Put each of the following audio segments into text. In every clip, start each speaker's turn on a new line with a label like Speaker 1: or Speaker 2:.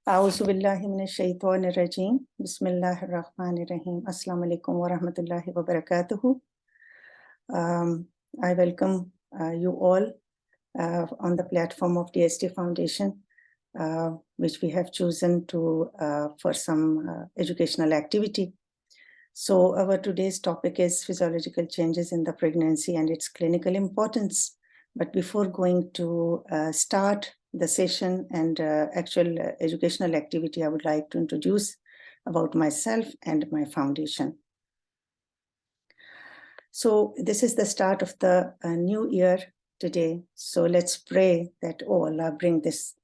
Speaker 1: A'udhu billahi minash shaitanir rajim. Bismillahir rahmanir rahim. Assalamu alaikum wa rahmatullahi wa barakatuhu. I welcome you all on the platform of DST Foundation, which we have chosen to for some educational activity. So our today's topic is physiological changes in the pregnancy and its clinical importance. But before going to start the session and actual educational activity, I would like to introduce about myself and my foundation. So this is the start of the new year today. So let's pray that, oh Allah, bring this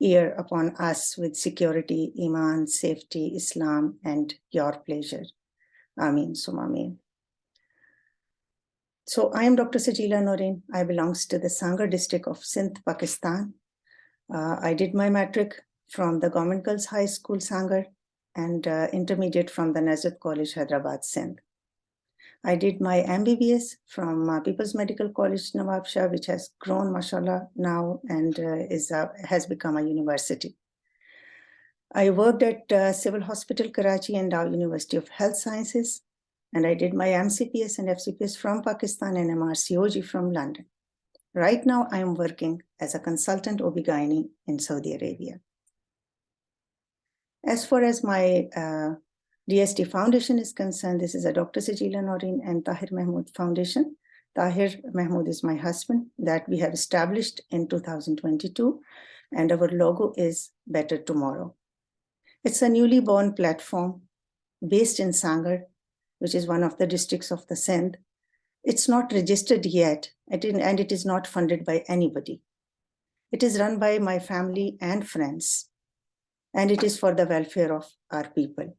Speaker 1: year upon us with security, iman, safety, Islam, and your pleasure. Ameen, summa ameen. So I am Dr. Sajeela Noreen. I belongs to the Sangar district of Sindh, Pakistan. I did my matric from the Government Girls High School, Sangar, and intermediate from the Nazrut College, Hyderabad, Sindh. I did my MBBS from People's Medical College, Nawab Shah, which has grown, mashallah, now and has become a university. I worked at Civil Hospital, Karachi, and Dow University of Health Sciences. And I did my MCPS and FCPS from Pakistan and MRCOG from London. Right now, I am working as a consultant OB-GYN in Saudi Arabia. As far as my DST Foundation is concerned, this is a Dr. Sajeela Noreen and Tahir Mahmood Foundation. Tahir Mahmood is my husband that we have established in 2022, and our logo is Better Tomorrow. It's a newly born platform based in Sangar, which is one of the districts of the Sindh. It's not registered yet, and it is not funded by anybody. It is run by my family and friends, and it is for the welfare of our people.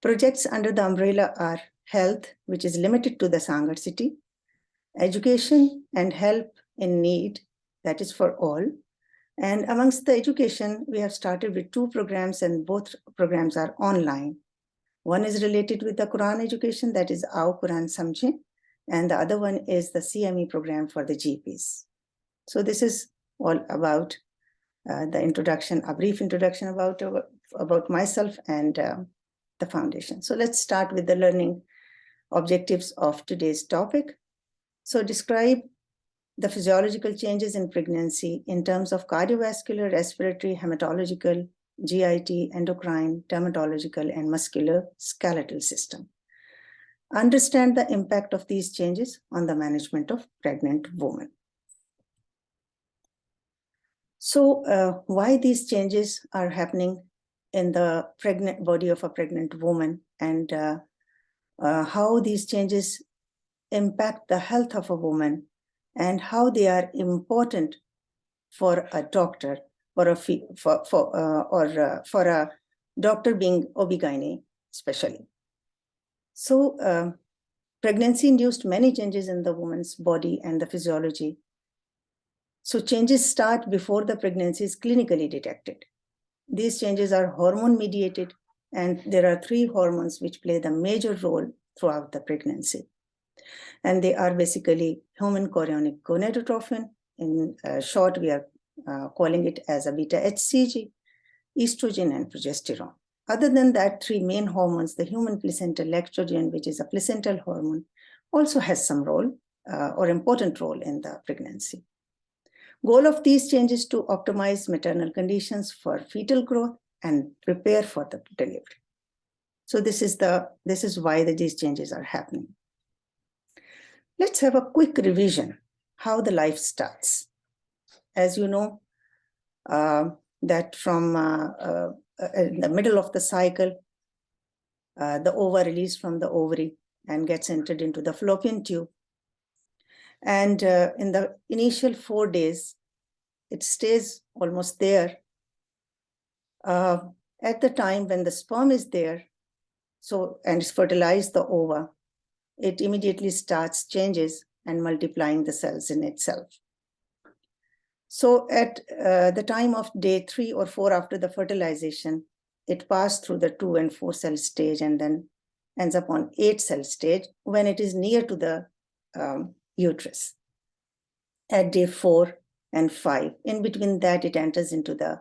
Speaker 1: Projects under the umbrella are health, which is limited to the Sangar city, education and help in need, that is for all. And amongst the education, we have started with 2 programs, and both programs are online. One is related with the Quran education, that is Aao Quran Samjhe, and the other one is the CME program for the GPs. So this is all about the introduction, a brief introduction about myself and the foundation. So let's start with the learning objectives of today's topic. So describe the physiological changes in pregnancy in terms of cardiovascular, respiratory, hematological, GIT, endocrine, dermatological, and musculoskeletal system. Understand the impact of these changes on the management of pregnant women. So why these changes are happening in the pregnant body of a pregnant woman, and how these changes impact the health of a woman, and how they are important for a doctor or for a doctor being OB-GYN especially. So pregnancy induced many changes in the woman's body and the physiology. So changes start before the pregnancy is clinically detected. These changes are hormone mediated, and there are 3 hormones which play the major role throughout the pregnancy. And they are basically human chorionic gonadotrophin. In short, we are calling it as a beta-HCG, estrogen, and progesterone. Other than that, 3 main hormones, the human placental lactogen, which is a placental hormone, also has some role or important role in the pregnancy. Goal of these changes to optimize maternal conditions for fetal growth and prepare for the delivery. So this is why these changes are happening. Let's have a quick revision how the life starts. As you know, that from in the middle of the cycle, the ova released from the ovary and gets entered into the fallopian tube. And in the initial 4 days, it stays almost there. At the time when the sperm is there, and it's fertilized the ova, it immediately starts changes and multiplying the cells in itself. So at the time of day 3 or 4 after the fertilization, it passed through the 2 and 4 cell stage and then ends up on 8 cell stage when it is near to the uterus. At day 4 and 5, in between that, it enters into the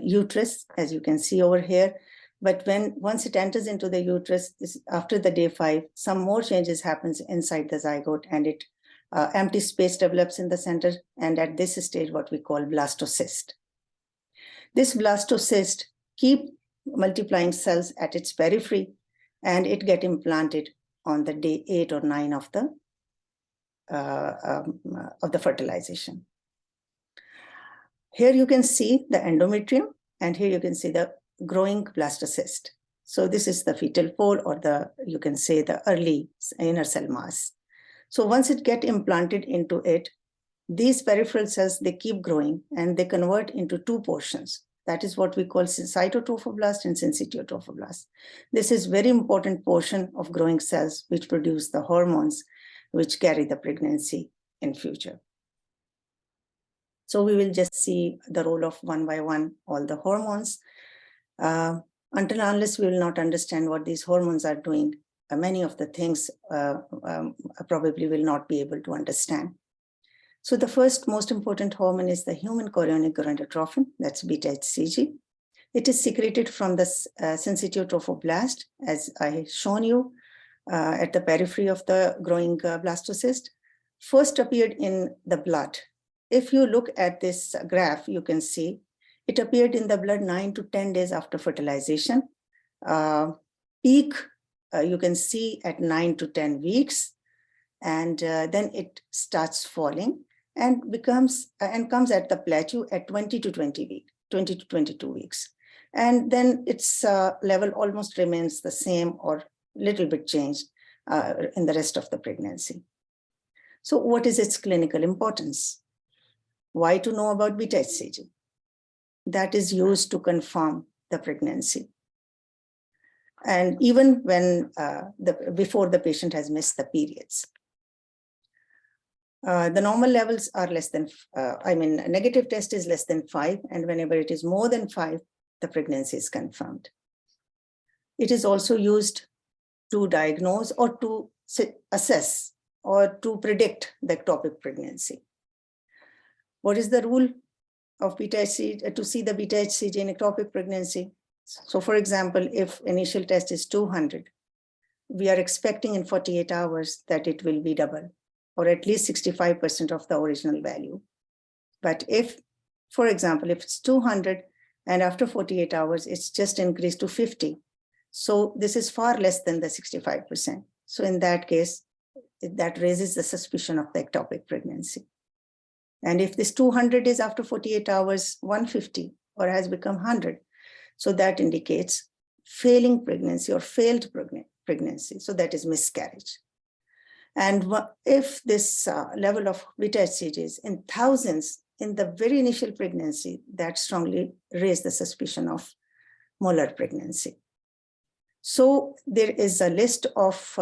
Speaker 1: uterus, as you can see over here. But once it enters into the uterus, after the day 5, some more changes happens inside the zygote, and it empty space develops in the center, and at this stage, what we call blastocyst. This blastocyst keep multiplying cells at its periphery, and it get implanted on the day 8 or 9 of the fertilization. Here you can see the endometrium, and here you can see the growing blastocyst. So this is the fetal pole, or you can say the early inner cell mass. So once it get implanted into it, these peripheral cells, they keep growing and they convert into 2 portions. That is what we call cytotrophoblast and syncytiotrophoblast. This is very important portion of growing cells which produce the hormones which carry the pregnancy in future. So we will just see the role of one by one all the hormones. Until unless we will not understand what these hormones are doing, many of the things probably will not be able to understand. So the first most important hormone is the human chorionic gonadotrophin, that's beta-HCG. It is secreted from the syncytiotrophoblast, as I have shown you, at the periphery of the growing blastocyst. First appeared in the blood. If you look at this graph, you can see it appeared in the blood 9 to 10 days after fertilization. Peak, you can see at 9 to 10 weeks, and then it starts falling and comes at the plateau at 20 to 22 weeks. And then its level almost remains the same or little bit changed in the rest of the pregnancy. So what is its clinical importance? Why to know about beta-HCG? That is used to confirm the pregnancy. And even when before the patient has missed the periods. The normal levels are less than, negative test is less than 5, and whenever it is more than 5, the pregnancy is confirmed. It is also used to diagnose or to assess or to predict the ectopic pregnancy. What is the rule of beta-HCG to see the beta-HCG in ectopic pregnancy? So for example, if initial test is 200, we are expecting in 48 hours that it will be double, or at least 65% of the original value. But if, for example, if it's 200 and after 48 hours, it's just increased to 50. So this is far less than the 65%. So in that case, that raises the suspicion of the ectopic pregnancy. And if this 200 is after 48 hours, 150 or has become 100, so that indicates failing pregnancy or failed pregnancy. So that is miscarriage. And if this level of beta-HCG is in thousands in the very initial pregnancy, that strongly raises the suspicion of molar pregnancy. So there is a list of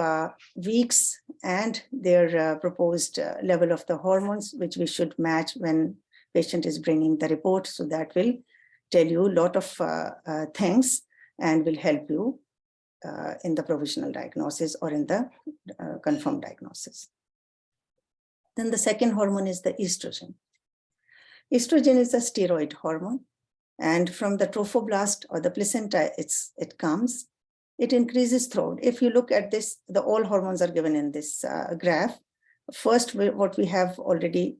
Speaker 1: weeks and their proposed level of the hormones, which we should match when patient is bringing the report. So that will tell you a lot of things and will help you in the provisional diagnosis or in the confirmed diagnosis. Then the second hormone is the estrogen. Estrogen is a steroid hormone, and from the trophoblast or the placenta, it comes. It increases throughout. If you look at this, all hormones are given in this graph. First, what we have already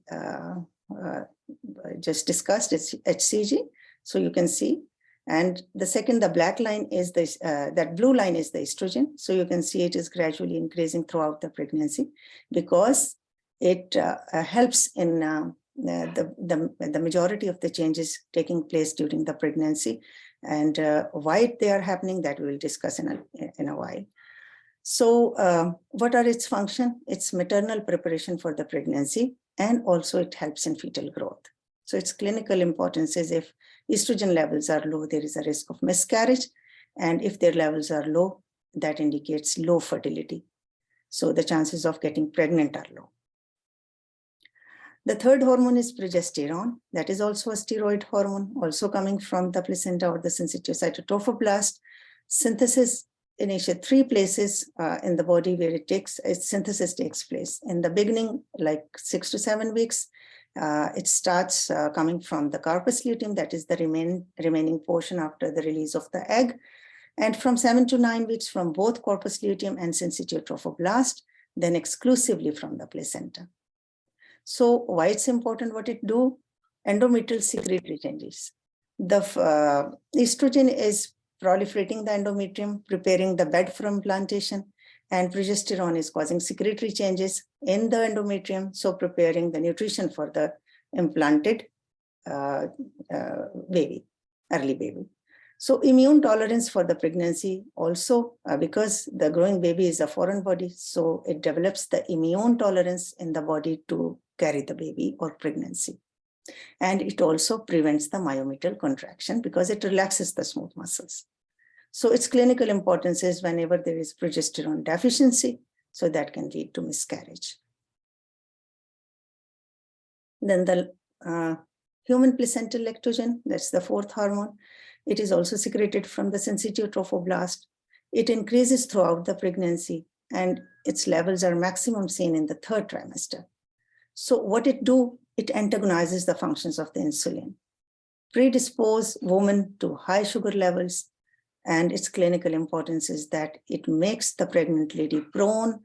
Speaker 1: just discussed is HCG. So you can see. And the second, the black line is this, that blue line is the estrogen. So you can see it is gradually increasing throughout the pregnancy because it helps in the majority of the changes taking place during the pregnancy. And why they are happening, that we will discuss in a while. So what are its function? It's maternal preparation for the pregnancy, and also it helps in fetal growth. So its clinical importance is if estrogen levels are low, there is a risk of miscarriage. And if their levels are low, that indicates low fertility. So the chances of getting pregnant are low. The third hormone is progesterone. That is also a steroid hormone, also coming from the placenta or the syncytiocytotrophoblast. Synthesis initial 3 places in the body where its synthesis takes place. In the beginning, like 6 to 7 weeks, it starts coming from the corpus luteum, that is the remaining portion after the release of the egg. And from 7 to 9 weeks from both corpus luteum and syncytial trophoblast, then exclusively from the placenta. So why it's important what it do? Endometrial secretory changes. The estrogen is proliferating the endometrium, preparing the bed for implantation, and progesterone is causing secretory changes in the endometrium, so preparing the nutrition for the implanted baby, early baby. So immune tolerance for the pregnancy also, because the growing baby is a foreign body, so it develops the immune tolerance in the body to carry the baby or pregnancy. And it also prevents the myometrial contraction because it relaxes the smooth muscles. So its clinical importance is whenever there is progesterone deficiency, so that can lead to miscarriage. Then the human placental lactogen, that's the 4th hormone. It is also secreted from the syncytial trophoblast. It increases throughout the pregnancy, and its levels are maximum seen in the 3rd trimester. So what it do, it antagonizes the functions of the insulin, predispose women to high sugar levels, and its clinical importance is that it makes the pregnant lady prone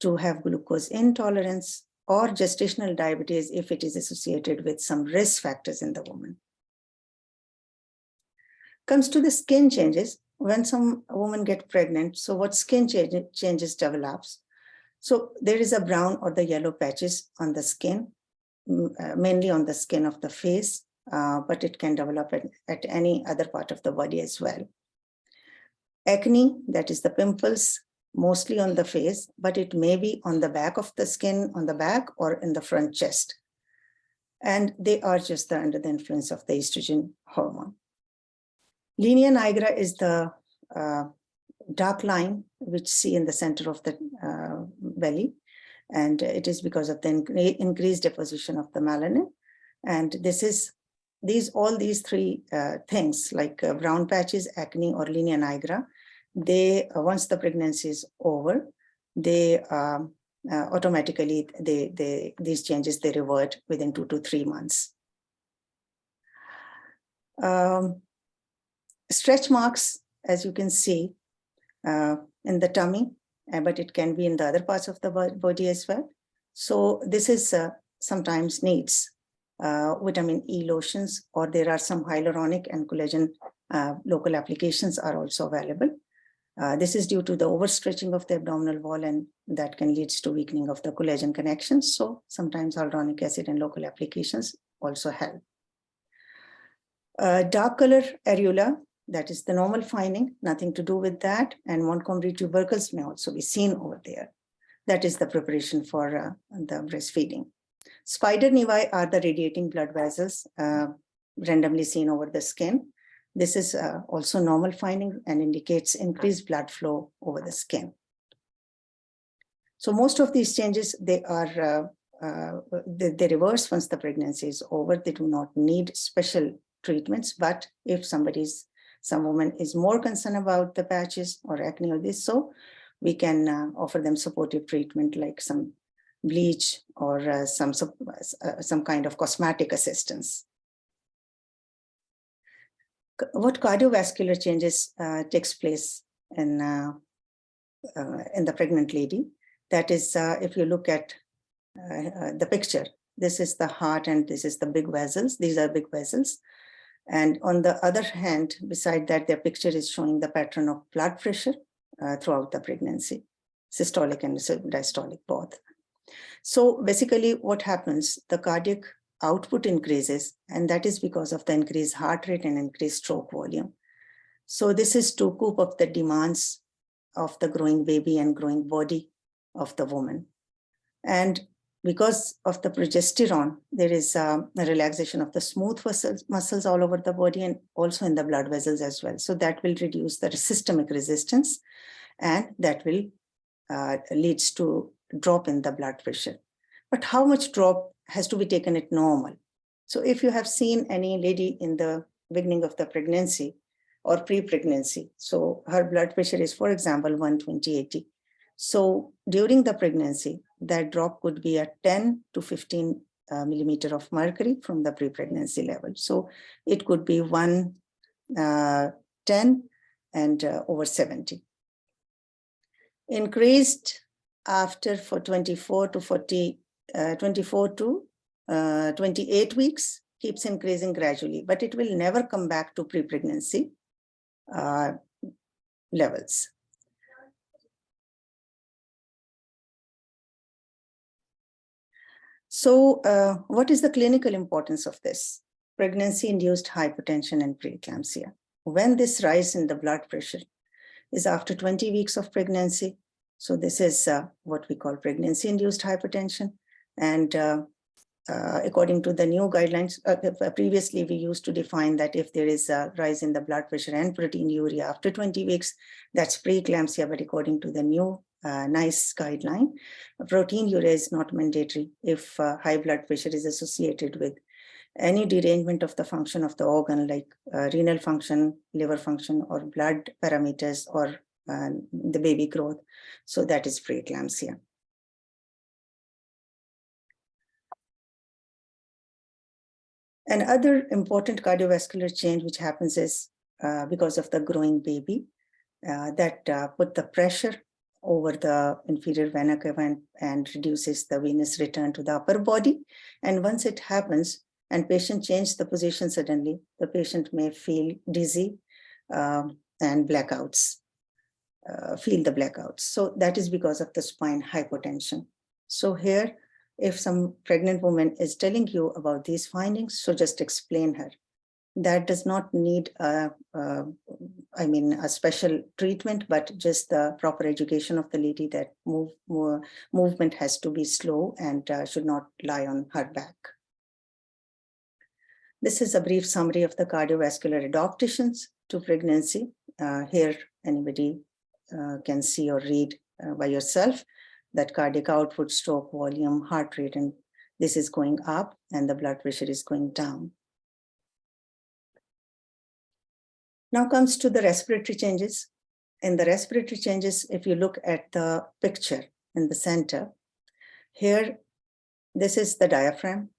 Speaker 1: to have glucose intolerance or gestational diabetes if it is associated with some risk factors in the woman. Comes to the skin changes. When some women get pregnant, so what skin changes develops? So there is a brown or the yellow patches on the skin, mainly on the skin of the face, but it can develop at any other part of the body as well. Acne, that is the pimples, mostly on the face, but it may be on the back of the skin, on the back or in the front chest. And they are just under the influence of the estrogen hormone. Linea nigra is the dark line which see in the center of the belly, and it is because of the increased deposition of the melanin. And this is all these 3 things like brown patches, acne, or linea nigra. They once the pregnancy is over, they automatically these changes they revert within 2 to 3 months. Stretch marks, as you can see, in the tummy, but it can be in the other parts of the body as well. So this is sometimes needs vitamin E lotions, or there are some hyaluronic and collagen local applications are also available. This is due to the overstretching of the abdominal wall, and that can lead to weakening of the collagen connections. So sometimes hyaluronic acid and local applications also help. Dark color areola, that is the normal finding, nothing to do with that. And Montgomery tubercles may also be seen over there. That is the preparation for the breastfeeding. Spider nevi are the radiating blood vessels randomly seen over the skin. This is also normal finding and indicates increased blood flow over the skin. So most of these changes, they are they reverse once the pregnancy is over. They do not need special treatments, but if some woman is more concerned about the patches or acne or this, so we can offer them supportive treatment like some bleach or some kind of cosmetic assistance. What cardiovascular changes takes place in the pregnant lady? That is, if you look at the picture, this is the heart and this is the big vessels. These are big vessels. And on the other hand, beside that, the picture is showing the pattern of blood pressure throughout the pregnancy, systolic and diastolic both. So basically what happens, the cardiac output increases, and that is because of the increased heart rate and increased stroke volume. So this is to cope up the demands of the growing baby and growing body of the woman. And because of the progesterone, there is a relaxation of the smooth muscles all over the body and also in the blood vessels as well. So that will reduce the systemic resistance, and that will leads to drop in the blood pressure. But how much drop has to be taken at normal? So if you have seen any lady in the beginning of the pregnancy, or pre-pregnancy. So her blood pressure is, for example, 120/80. So during the pregnancy, that drop could be at 10 to 15 millimeter of mercury from the pre-pregnancy level. So it could be 110 and over 70. Increased after for 24 to 28 weeks, keeps increasing gradually, but it will never come back to pre-pregnancy levels. So what is the clinical importance of this? Pregnancy-induced hypertension and preeclampsia. When this rise in the blood pressure is after 20 weeks of pregnancy, so this is what we call pregnancy-induced hypertension. And according to the new guidelines, previously we used to define that if there is a rise in the blood pressure and proteinuria after 20 weeks, that's preeclampsia. But according to the new NICE guideline, proteinuria is not mandatory if high blood pressure is associated with any derangement of the function of the organ, like renal function, liver function, or blood parameters, or the baby growth. So that is preeclampsia. Another important cardiovascular change which happens is because of the growing baby that put the pressure over the inferior vena cava and reduces the venous return to the upper body. And once it happens and patient changes the position suddenly, the patient may feel dizzy and blackouts, feel the blackouts. So that is because of the spine hypotension. So here, if some pregnant woman is telling you about these findings, so just explain her. That does not need a special treatment, but just the proper education of the lady that movement has to be slow and should not lie on her back. This is a brief summary of the cardiovascular adaptations to pregnancy. Here, anybody can see or read by yourself that cardiac output, stroke volume, heart rate, and this is going up and the blood pressure is going down. Now comes to the respiratory changes. In the respiratory changes, if you look at the picture in the center, here, this is the diaphragm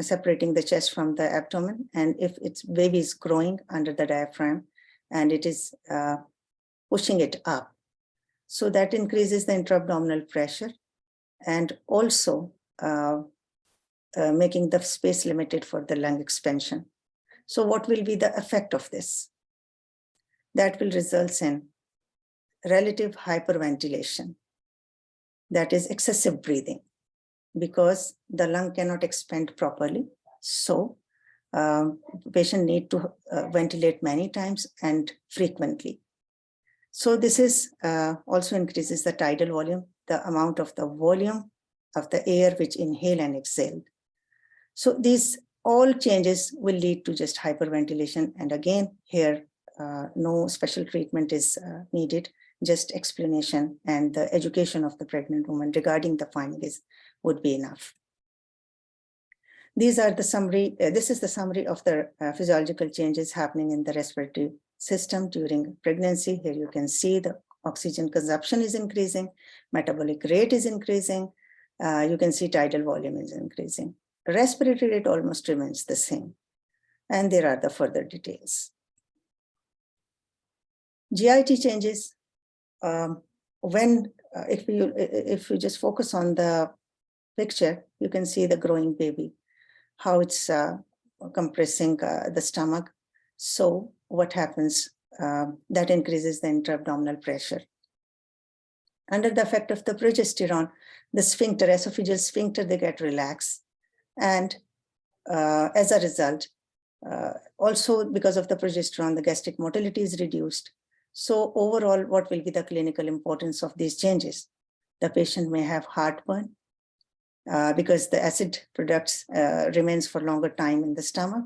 Speaker 1: separating the chest from the abdomen. And if its baby is growing under the diaphragm and it is pushing it up, so that increases the intra-abdominal pressure and also making the space limited for the lung expansion. So what will be the effect of this? That will result in relative hyperventilation, that is excessive breathing, because the lung cannot expand properly. So the patient needs to ventilate many times and frequently. So this is also increases the tidal volume, the amount of the volume of the air which inhale and exhale. So these all changes will lead to just hyperventilation. And again, here, no special treatment is needed, just explanation and the education of the pregnant woman regarding the findings would be enough. These are the summary, this is the summary of the physiological changes happening in the respiratory system during pregnancy. Here you can see the oxygen consumption is increasing, metabolic rate is increasing, you can see tidal volume is increasing. Respiratory rate almost remains the same. And there are the further details. GIT changes, if you just focus on the picture, you can see the growing baby, how it's compressing the stomach. So what happens? That increases the intra-abdominal pressure. Under the effect of the progesterone, the sphincter, esophageal sphincter, they get relaxed. And as a result, also because of the progesterone, the gastric motility is reduced. So overall, what will be the clinical importance of these changes? The patient may have heartburn because the acid products remains for longer time in the stomach.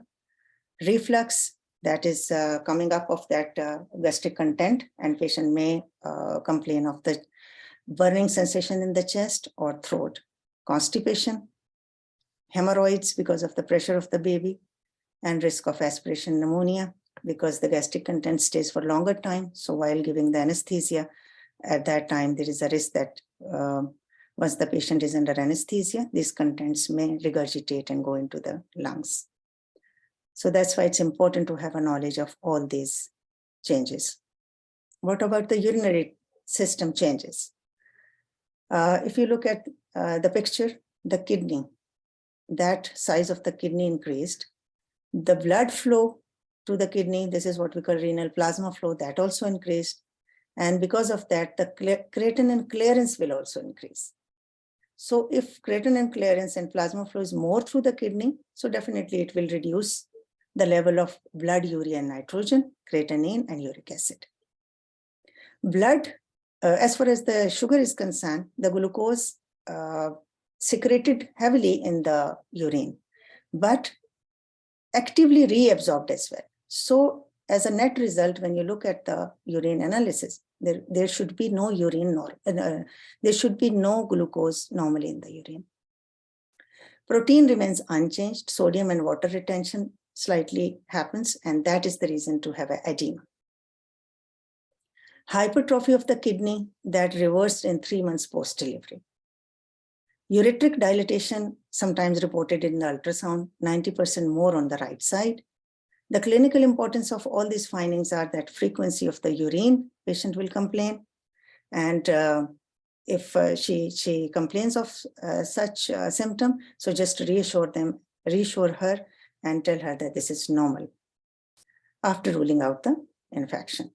Speaker 1: Reflux, that is coming up of that gastric content, and patient may complain of the burning sensation in the chest or throat. Constipation, hemorrhoids because of the pressure of the baby, and risk of aspiration pneumonia. because the gastric content stays for longer time. So while giving the anesthesia, at that time, there is a risk that once the patient is under anesthesia, these contents may regurgitate and go into the lungs. So that's why it's important to have a knowledge of all these changes. What about the urinary system changes? If you look at the picture, the kidney, that size of the kidney increased. The blood flow to the kidney, this is what we call renal plasma flow, that also increased. And because of that, the creatinine clearance will also increase. So if creatinine clearance and plasma flow is more through the kidney, so definitely it will reduce the level of blood urea and nitrogen, creatinine and uric acid. Blood, as far as the sugar is concerned, the glucose secreted heavily in the urine, but actively reabsorbed as well. So as a net result, when you look at the urine analysis, there should be no urine, there should be no glucose normally in the urine. Protein remains unchanged. Sodium and water retention slightly happens, and that is the reason to have an edema. Hypertrophy of the kidney that reversed in 3 months post-delivery. Ureteric dilatation, sometimes reported in the ultrasound, 90% more on the right side. The clinical importance of all these findings are that frequency of the urine, patient will complain. And if she complains of such symptom, so just reassure her and tell her that this is normal after ruling out the infection.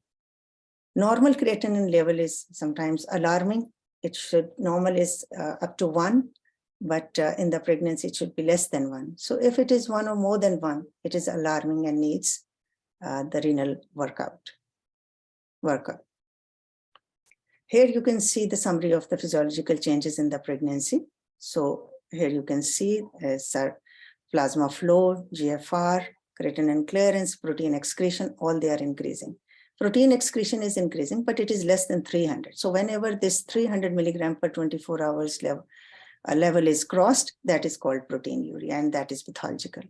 Speaker 1: Normal creatinine level is sometimes alarming. Normal is up to 1, but in the pregnancy, it should be less than 1. So if it is 1 or more than 1, it is alarming and needs the renal workup. Here you can see the summary of the physiological changes in the pregnancy. So here you can see plasma flow, GFR, creatinine clearance, protein excretion, all they are increasing. Protein excretion is increasing, but it is less than 300. So whenever this 300 milligram per 24 hours level is crossed, that is called proteinuria, and that is pathological.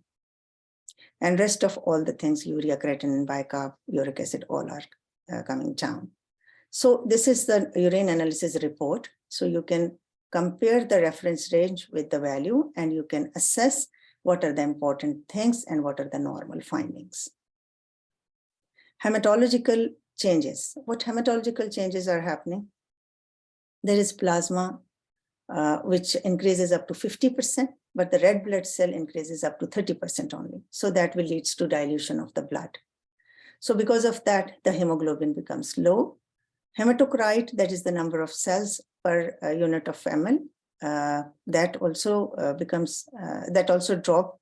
Speaker 1: And rest of all the things, urea, creatinine, bicarb, uric acid, all are coming down. So this is the urine analysis report. So you can compare the reference range with the value, and you can assess what are the important things and what are the normal findings. Hematological changes. What hematological changes are happening? There is plasma, which increases up to 50%, but the red blood cell increases up to 30% only. So that will lead to dilution of the blood. So because of that, the hemoglobin becomes low. Hematocrit, that is the number of cells per unit of ml, that also drop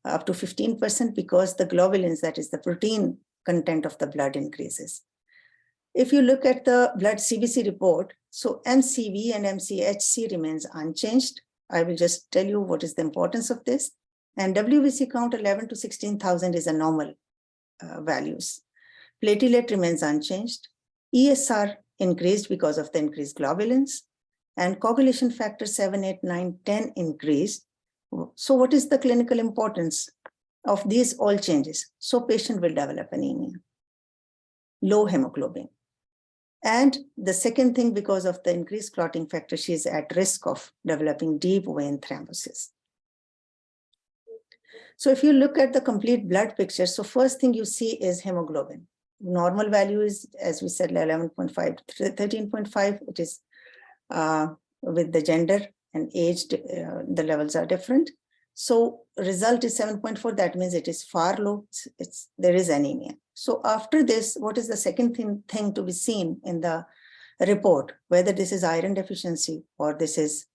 Speaker 1: up to 15% because the globulins, that is the protein content of the blood, increases. If you look at the blood CBC report, so MCV and MCHC remains unchanged. I will just tell you what is the importance of this. And WBC count 11 to 16,000 is a normal values. Platelet remains unchanged. ESR increased because of the increased globulins, and coagulation factor 7, 8, 9, 10 increased. So what is the clinical importance of these all changes? So patient will develop anemia, low hemoglobin. And the second thing, because of the increased clotting factor, she is at risk of developing deep vein thrombosis. So if you look at the complete blood picture, so first thing you see is hemoglobin. Normal value is, as we said, 11.5 to 13.5. It is with the gender and age, the levels are different. So result is 7.4. That means it is far low. There is anemia. So after this, what is the second thing to be seen in the report, whether this is iron deficiency or this is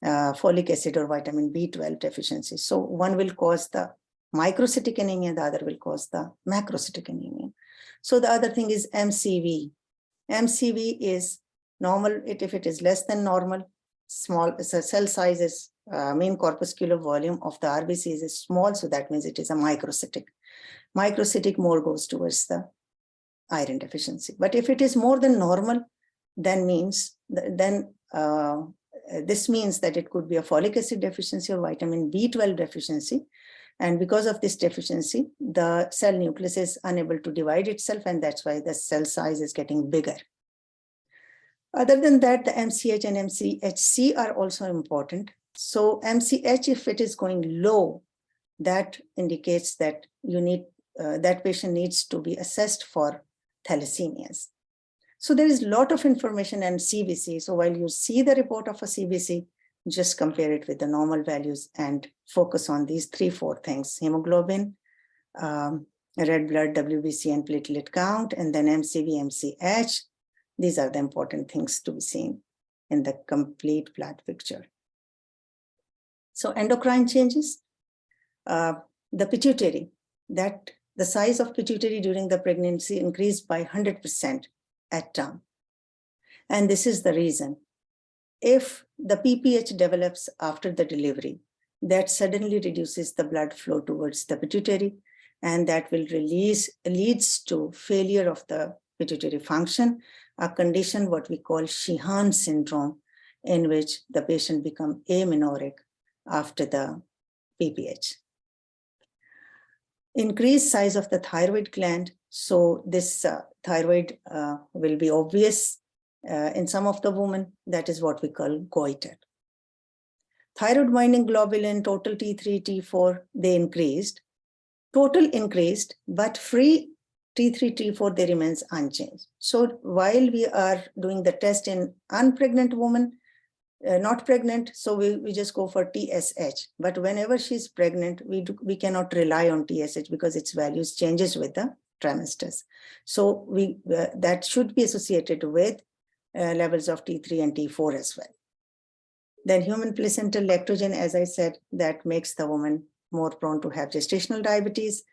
Speaker 1: folic acid or vitamin B12 deficiency. So one will cause the microcytic anemia, the other will cause the macrocytic anemia. So the other thing is MCV. MCV is normal. If it is less than normal, small, so cell size is mean corpuscular volume of the RBCs is small, so that means it is a microcytic. Microcytic more goes towards the iron deficiency. But if it is more than normal, then this means that it could be a folic acid deficiency or vitamin B12 deficiency. And because of this deficiency, the cell nucleus is unable to divide itself, and that's why the cell size is getting bigger. Other than that, the MCH and MCHC are also important. So MCH, if it is going low, that indicates that that patient needs to be assessed for thalassemias. So there is a lot of information on CBC. So while you see the report of a CBC, just compare it with the normal values and focus on these 3-4 things: hemoglobin, red blood, WBC, and platelet count, and then MCV, MCH. These are the important things to be seen in the complete blood picture. So endocrine changes, the pituitary, that the size of pituitary during the pregnancy increased by 100% at term. And this is the reason. If the PPH develops after the delivery, that suddenly reduces the blood flow towards the pituitary, and that will leads to failure of the pituitary function, a condition what we call Sheehan syndrome, in which the patient becomes amenorrheic after the PPH. Increased size of the thyroid gland. So this thyroid will be obvious in some of the women. That is what we call goiter. Thyroid binding globulin, total T3, T4, they increased. Total increased, but free T3, T4, they remains unchanged. So while we are doing the test in unpregnant woman, not pregnant, so we just go for TSH. But whenever she's pregnant, we cannot rely on TSH because its values changes with the trimesters. So that should be associated with levels of T3 and T4 as well. Then human placental lactogen, as I said, that makes the woman more prone to have gestational diabetes.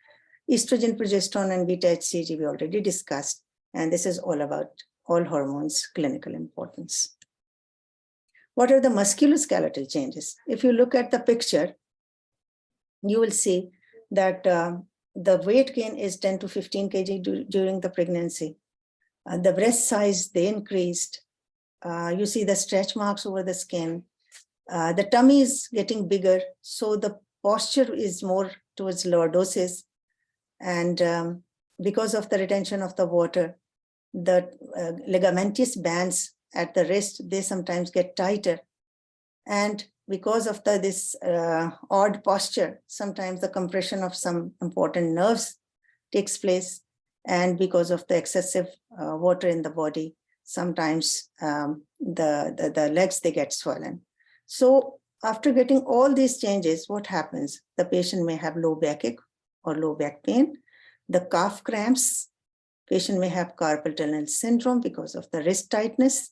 Speaker 1: Estrogen, progesterone, and beta-HCG we already discussed. And this is all about all hormones' clinical importance. What are the musculoskeletal changes? If you look at the picture, you will see that the weight gain is 10 to 15 kg during the pregnancy. The breast size, they increased. You see the stretch marks over the skin. The tummy is getting bigger, so the posture is more towards lordosis. And because of the retention of the water, the ligamentous bands at the wrist, they sometimes get tighter. And because of this odd posture, sometimes the compression of some important nerves takes place. And because of the excessive water in the body, sometimes the legs, they get swollen. So after getting all these changes, what happens? The patient may have low backache or low back pain, the calf cramps. Patient may have carpal tunnel syndrome because of the wrist tightness,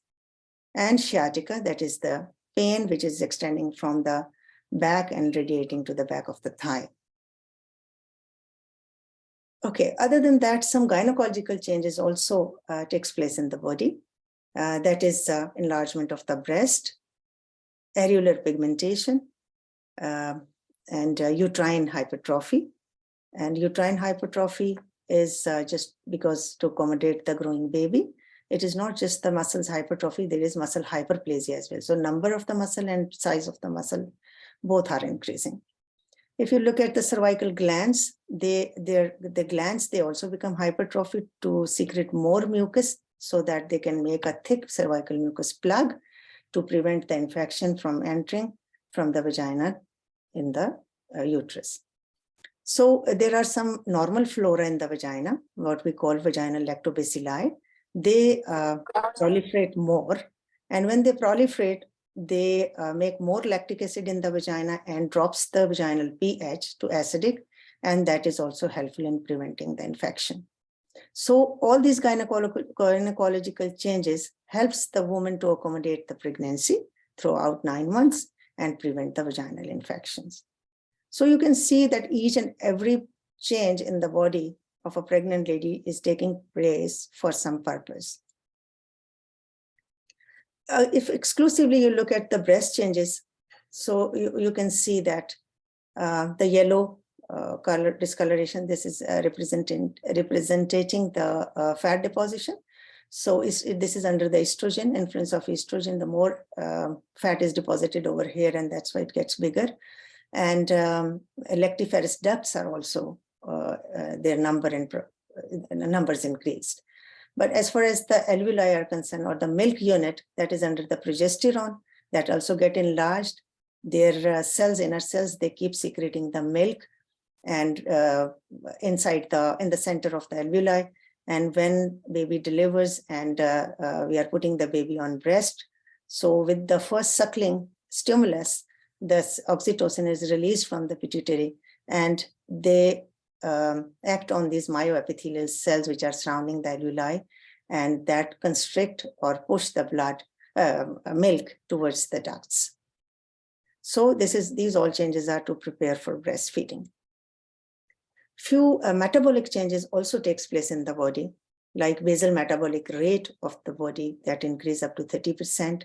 Speaker 1: and sciatica, that is the pain which is extending from the back and radiating to the back of the thigh. Okay, other than that, some gynecological changes also takes place in the body. That is enlargement of the breast, areolar pigmentation, and uterine hypertrophy. And uterine hypertrophy is just because to accommodate the growing baby. It is not just the muscles hypertrophy, there is muscle hyperplasia as well. So number of the muscle and size of the muscle, both are increasing. If you look at the cervical glands, the glands, they also become hypertrophy to secrete more mucus so that they can make a thick cervical mucus plug to prevent the infection from entering from the vagina in the uterus. So there are some normal flora in the vagina, what we call vaginal lactobacilli. They proliferate more. And when they proliferate, they make more lactic acid in the vagina and drops the vaginal pH to acidic. And that is also helpful in preventing the infection. So all these gynecological changes helps the woman to accommodate the pregnancy throughout 9 months and prevent the vaginal infections. So you can see that each and every change in the body of a pregnant lady is taking place for some purpose. If exclusively you look at the breast changes, so you can see that the yellow color discoloration, this is representing the fat deposition. So this is under the estrogen, influence of estrogen. The more fat is deposited over here, and that's why it gets bigger. And lactiferous ducts are also, their numbers increased. But as far as the alveoli are concerned, or the milk unit that is under the progesterone, that also get enlarged. Their cells, inner cells, they keep secreting the milk and in the center of the alveoli. And when baby delivers and we are putting the baby on breast, so with the first suckling stimulus, this oxytocin is released from the pituitary, and they act on these myoepithelial cells which are surrounding the alveoli, and that constrict or push the milk towards the ducts. So these all changes are to prepare for breastfeeding. Few metabolic changes also takes place in the body, like basal metabolic rate of the body that increase up to 30%.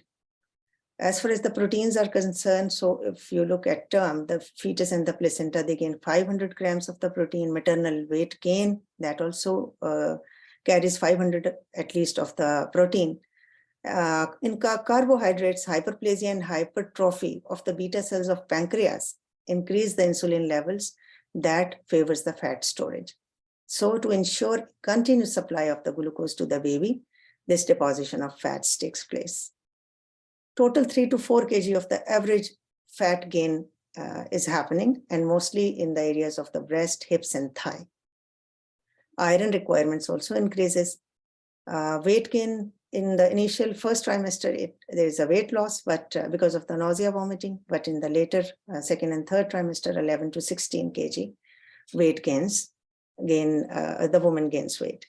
Speaker 1: As far as the proteins are concerned, so if you look at term, the fetus and the placenta, they gain 500 grams of the protein. Maternal weight gain, that also carries 500 at least of the protein. In carbohydrates, hyperplasia and hypertrophy of the beta cells of pancreas increase the insulin levels. That favors the fat storage. So to ensure continuous supply of the glucose to the baby, this deposition of fats takes place. Total 3 to 4 kg of the average fat gain is happening, and mostly in the areas of the breast, hips, and thigh. Iron requirements also increases. Weight gain in the initial first trimester, there is a weight loss, but because of the nausea, vomiting. But in the later second and third trimester, 11 to 16 kg weight gains. The woman gains weight.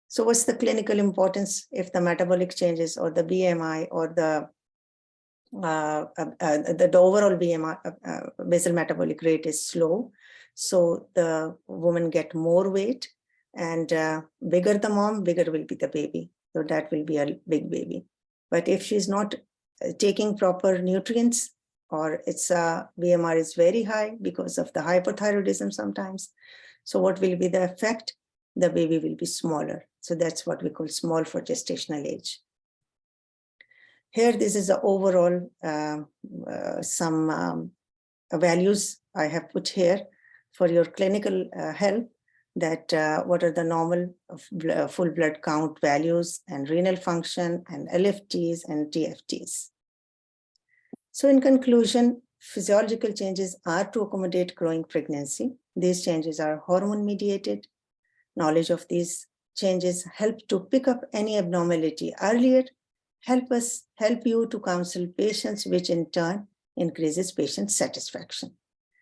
Speaker 1: So what's the clinical importance if the metabolic changes or the BMI or the overall BMI, basal metabolic rate is slow? So the woman get more weight, and bigger the mom, bigger will be the baby. So that will be a big baby. But if she's not taking proper nutrients, or its BMR is very high because of the hypothyroidism sometimes, so what will be the effect? The baby will be smaller. So that's what we call small for gestational age. Here, this is the overall some values I have put here for your clinical help, that what are the normal full blood count values and renal function and LFTs and TFTs. So in conclusion, physiological changes are to accommodate growing pregnancy. These changes are hormone mediated. Knowledge of these changes help to pick up any abnormality earlier, help you to counsel patients, which in turn increases patient satisfaction.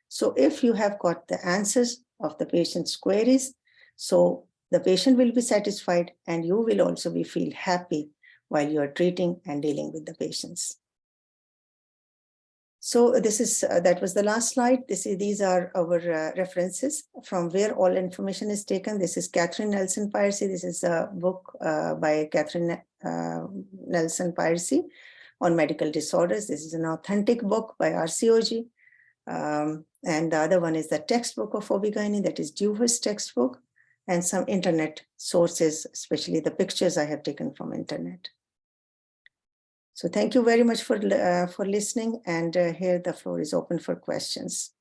Speaker 1: So if you have got the answers of the patient's queries, so the patient will be satisfied, and you will also feel happy while you are treating and dealing with the patients. So this is that was the last slide. These are our references from where all information is taken. This is Catherine Nelson Piercy. This is a book by Catherine Nelson Piercy on medical disorders. This is an authentic book by RCOG. And the other one is the textbook of OB-GYN, that is Dewey's textbook, and some internet sources, especially the pictures I have taken from internet. So thank you very much for listening, and here the floor is open for questions.